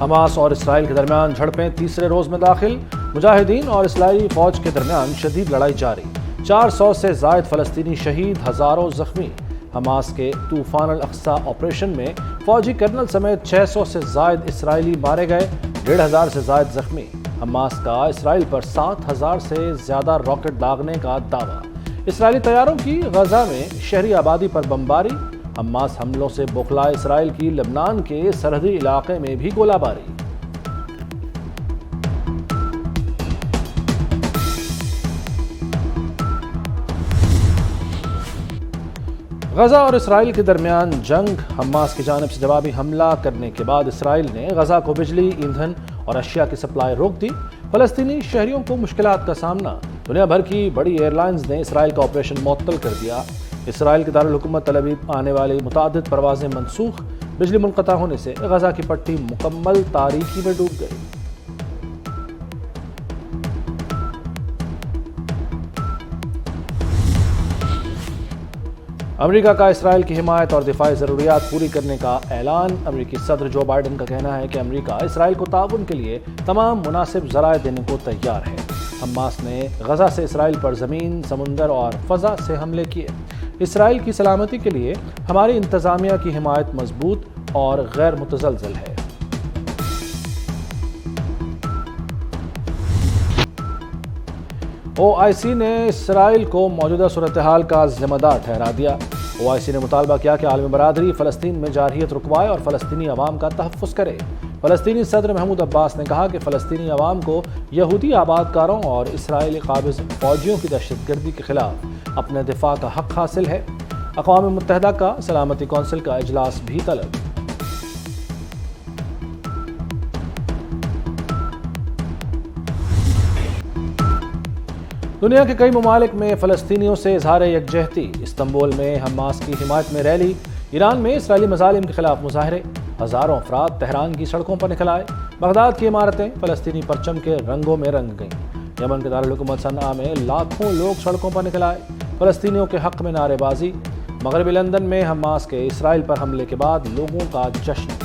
Hamas اور اسرائیل کے درمیان جھڑپیں تیسرے روز میں داخل، مجاہدین اور اسرائیلی فوج کے درمیان شدید لڑائی جاری، 400 سے زائد فلسطینی شہید، ہزاروں زخمی۔ حماس کے طوفان الاقصی آپریشن میں فوجی کرنل سمیت 600 سے زائد اسرائیلی مارے گئے، 1500 سے زائد زخمی۔ حماس کا اسرائیل پر 7000 سے زیادہ راکٹ داغنے کا دعویٰ۔ اسرائیلی طیاروں کی غزہ میں شہری آبادی پر بمباری، حماس حملوں سے بوکھلائے اسرائیل کی لبنان کے سرحدی علاقے میں بھی گولہ باری۔ غزہ اور اسرائیل کے درمیان جنگ، حماس کی جانب سے جوابی حملہ کرنے کے بعد اسرائیل نے غزہ کو بجلی، ایندھن اور اشیاء کی سپلائی روک دی۔ فلسطینی شہریوں کو مشکلات کا سامنا، دنیا بھر کی بڑی ایئر لائنز نے اسرائیل کا آپریشن معطل کر دیا۔ اسرائیل کے دارالحکومت تل ابیب آنے والی متعدد پروازیں منسوخ، بجلی منقطع ہونے سے غزہ کی پٹی مکمل تاریکی میں ڈوب گئی۔ امریکہ کا اسرائیل کی حمایت اور دفاعی ضروریات پوری کرنے کا اعلان۔ امریکی صدر جو بائیڈن کا کہنا ہے کہ امریکہ اسرائیل کو تعاون کے لیے تمام مناسب ذرائع دینے کو تیار ہے۔ حماس نے غزہ سے اسرائیل پر زمین، سمندر اور فضا سے حملے کیے۔ اسرائیل کی سلامتی کے لیے ہماری انتظامیہ کی حمایت مضبوط اور غیر متزلزل ہے۔ OIC نے اسرائیل کو موجودہ صورتحال کا ذمہ دار ٹھہرا دیا۔ OIC نے مطالبہ کیا کہ عالمی برادری فلسطین میں جارحیت رکوائے اور فلسطینی عوام کا تحفظ کرے۔ فلسطینی صدر محمود عباس نے کہا کہ فلسطینی عوام کو یہودی آباد کاروں اور اسرائیلی قابض فوجیوں کی دہشت گردی کے خلاف اپنے دفاع کا حق حاصل ہے۔ اقوام متحدہ کا سلامتی کونسل کا اجلاس بھی طلب۔ دنیا کے کئی ممالک میں فلسطینیوں سے اظہار یکجہتی، استنبول میں حماس کی حمایت میں ریلی، ایران میں اسرائیلی مظالم کے خلاف مظاہرے، ہزاروں افراد تہران کی سڑکوں پر نکل آئے، بغداد کی عمارتیں فلسطینی پرچم کے رنگوں میں رنگ گئیں، یمن کے دارالحکومت صنعاء میں لاکھوں لوگ سڑکوں پر نکل آئے، فلسطینیوں کے حق میں نعرے بازی، مغربی لندن میں حماس کے اسرائیل پر حملے کے بعد لوگوں کا جشن۔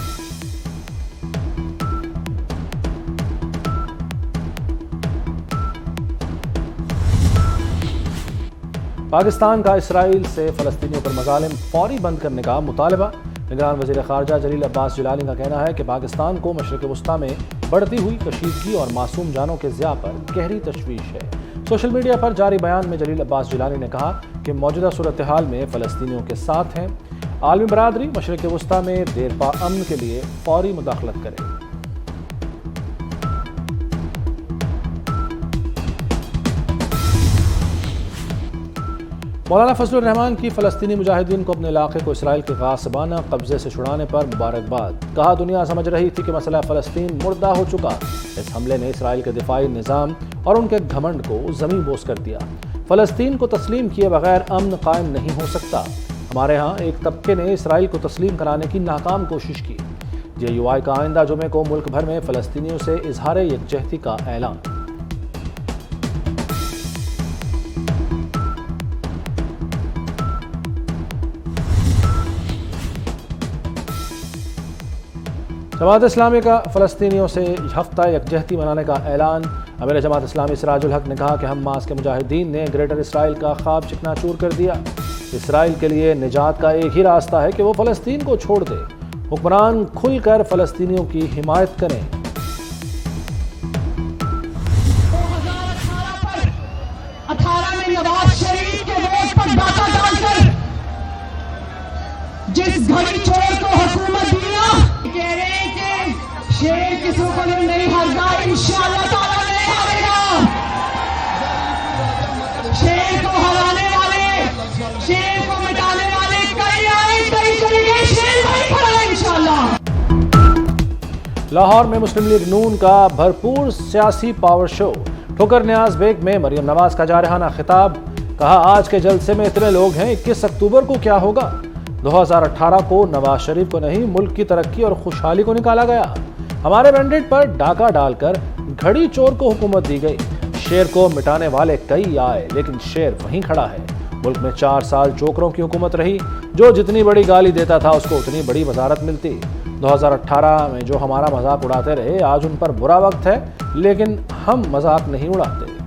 پاکستان کا اسرائیل سے فلسطینیوں پر مظالم فوری بند کرنے کا مطالبہ۔ نگران وزیر خارجہ جلیل عباس جیلانی کا کہنا ہے کہ پاکستان کو مشرق وسطیٰ میں بڑھتی ہوئی کشیدگی اور معصوم جانوں کے ضیاع پر گہری تشویش ہے۔ سوشل میڈیا پر جاری بیان میں جلیل عباس جیلانی نے کہا کہ موجودہ صورتحال میں فلسطینیوں کے ساتھ ہیں، عالمی برادری مشرق وسطیٰ میں دیرپا امن کے لیے فوری مداخلت کرے۔ مولانا فضل الرحمان کی فلسطینی مجاہدین کو اپنے علاقے کو اسرائیل کے غاصبانہ قبضے سے چھڑانے پر مبارکباد۔ کہا دنیا سمجھ رہی تھی کہ مسئلہ فلسطین مردہ ہو چکا، اس حملے نے اسرائیل کے دفاعی نظام اور ان کے گھمنڈ کو زمین بوس کر دیا۔ فلسطین کو تسلیم کیے بغیر امن قائم نہیں ہو سکتا۔ ہمارے ہاں ایک طبقے نے اسرائیل کو تسلیم کرانے کی ناکام کوشش کی۔ JUI کا آئندہ جمعے کو ملک بھر میں فلسطینیوں سے اظہار یکجہتی کا اعلان۔ جماعت اسلامی کا فلسطینیوں سے ہفتہ یکجہتی منانے کا اعلان۔ امیر جماعت اسلامی سراج الحق نے کہا کہ حماس کے مجاہدین نے گریٹر اسرائیل کا خواب چکنا چور کر دیا۔ اسرائیل کے لیے نجات کا ایک ہی راستہ ہے کہ وہ فلسطین کو چھوڑ دے۔ حکمران کھل کر فلسطینیوں کی حمایت کریں۔ 2018 میں نواز شریف کے ووٹ پر ڈاکہ ڈال کر جس گھڑی چور کو حکومت دیا، کہہ رہے ہیں کہ شیر کسی کو نہیں ہرگا، انشاءاللہ تعالیٰ نہیں ہارے گا۔ شیر کو ہرانے والے، شیر کو مٹانے والے کئی آئے کئی چلے گئے، شیر وہی کھڑا ہے انشاءاللہ۔ لاہور میں مسلم لیگ نون کا بھرپور سیاسی پاور شو۔ ٹھوکر نیاز بیگ میں مریم نواز کا جارحانہ خطاب۔ کہا آج کے جلسے میں اتنے لوگ ہیں، 21 اکتوبر کو کیا ہوگا؟ 2018 کو نواز شریف کو نہیں ملک کی ترقی اور خوشحالی کو نکالا گیا۔ ہمارے مینڈیٹ پر ڈاکہ ڈال کر گھڑی چور کو حکومت دی گئی۔ شیر کو مٹانے والے کئی آئے لیکن شیر وہیں کھڑا ہے۔ ملک میں 4 سال جوکروں کی حکومت رہی، جو جتنی بڑی گالی دیتا تھا اس کو اتنی بڑی وزارت ملتی۔ 2018 میں جو ہمارا مذاق اڑاتے رہے آج ان پر برا وقت ہے، لیکن ہم مذاق نہیں اڑاتے۔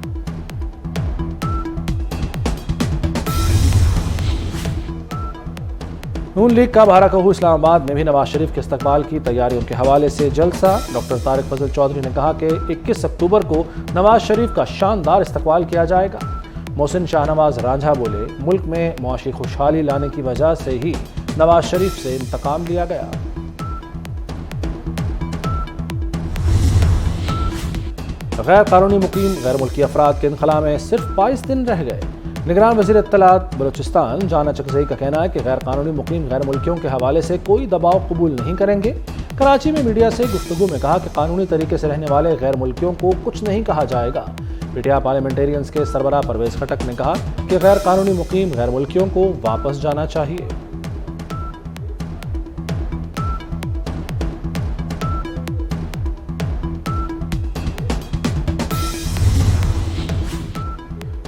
نون لیگ کا بھارا کہو اسلام آباد میں بھی نواز شریف کے استقبال کی تیاریوں کے حوالے سے جلسہ۔ ڈاکٹر طارق فضل چودھری نے کہا کہ 21 اکتوبر کو نواز شریف کا شاندار استقبال کیا جائے گا۔ محسن شاہ نواز رانجھا بولے، ملک میں معاشی خوشحالی لانے کی وجہ سے ہی نواز شریف سے انتقام لیا گیا۔ غیر قانونی مقیم غیر ملکی افراد کے انخلاء میں صرف 22 دن رہ گئے۔ نگران وزیر اطلاعات بلوچستان جانا چکزئی کا کہنا ہے کہ غیر قانونی مقیم غیر ملکیوں کے حوالے سے کوئی دباؤ قبول نہیں کریں گے۔ کراچی میں میڈیا سے گفتگو میں کہا کہ قانونی طریقے سے رہنے والے غیر ملکیوں کو کچھ نہیں کہا جائے گا۔ پی ٹی آئی پارلیمنٹیرینز کے سربراہ پرویز خٹک نے کہا کہ غیر قانونی مقیم غیر ملکیوں کو واپس جانا چاہیے۔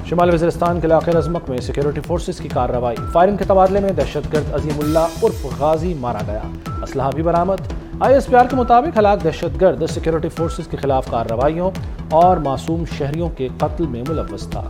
شمال وزیرستان کے علاقے رزمک میں سیکیورٹی فورسز کی کارروائی، فائرنگ کے تبادلے میں دہشت گرد عظیم اللہ عرف غازی مارا گیا، اسلحہ بھی برآمد۔ ISPR کے مطابق ہلاک دہشت گرد سیکیورٹی فورسز کے خلاف کارروائیوں اور معصوم شہریوں کے قتل میں ملوث تھا۔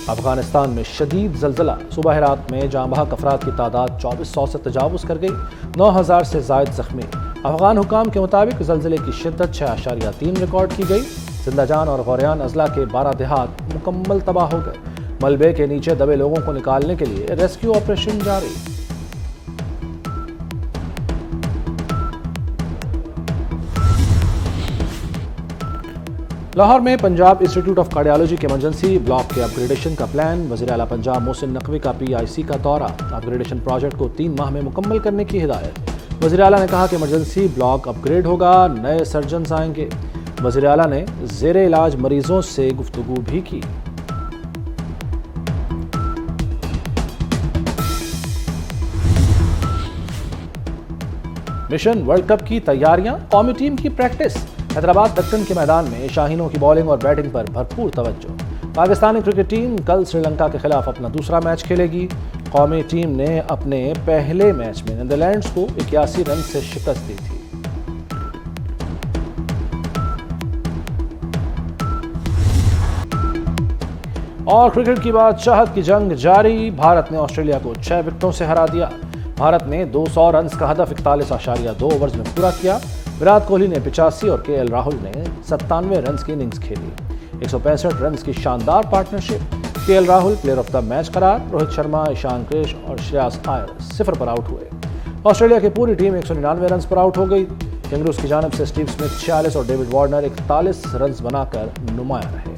افغانستان میں شدید زلزلہ، صبح رات میں جاں بحق افراد کی تعداد 2400 سے تجاوز کر گئی، 9000 سے زائد زخمی۔ افغان حکام کے مطابق زلزلے کی شدت 6.3 ریکارڈ کی گئی۔ زندہ جان اور غوریان اضلاع کے 12 دیہات مکمل تباہ ہو گئے۔ ملبے کے نیچے دبے لوگوں کو نکالنے کے لیے ریسکیو آپریشن جاری۔ لاہور میں پنجاب انسٹی ٹیوٹ آف کارڈیالوجی کے ایمرجنسی بلاک کے اپ گریڈیشن کا پلان، وزیر اعلیٰ پنجاب محسن نقوی کا PIC کا دورہ، اپ گریڈیشن پروجیکٹ کو 3 ماہ میں مکمل کرنے کی ہدایت۔ وزیر اعلیٰ نے کہا کہ ایمرجنسی بلاک اپ گریڈ ہوگا، نئے سرجنز آئیں گے۔ وزیر اعلیٰ نے زیر علاج مریضوں سے گفتگو بھی کی۔ مشن ورلڈ کپ کی تیاریاں، قومی ٹیم کی پریکٹس۔ حیدرآباد دکن کے میدان میں شاہینوں کی بالنگ اور بیٹنگ پر بھرپور توجہ۔ پاکستانی کرکٹ ٹیم کل سری لنکا کے خلاف اپنا دوسرا میچ کھیلے گی۔ قومی ٹیم نے اپنے پہلے میچ میں نیدرلینڈز کو 81 رن سے شکست دی تھی۔ اور کرکٹ کی بادشاہت کی جنگ جاری، بھارت نے آسٹریلیا کو 6 وکٹوں سے ہرا دیا۔ بھارت نے 200 رنز کا ہدف 41.2 اوورز میں پورا کیا۔ وراٹ کوہلی نے 85 اور KL راہل نے 97 رنز کی اننگز کھیلی۔ 165 رنز کی شاندار partnership. KL Rahul player of the match قرار۔ روہت شرما، ایشان کرش اور شریاس آئر 0 پر آؤٹ ہوئے۔ آسٹریلیا کی پوری ٹیم 199 رنز پر آؤٹ ہو گئی۔ کینگروز کی جانب سے اسٹیو سمتھ 46 اور ڈیوڈ وارنر 41 رنز بنا کر نمایاں رہے۔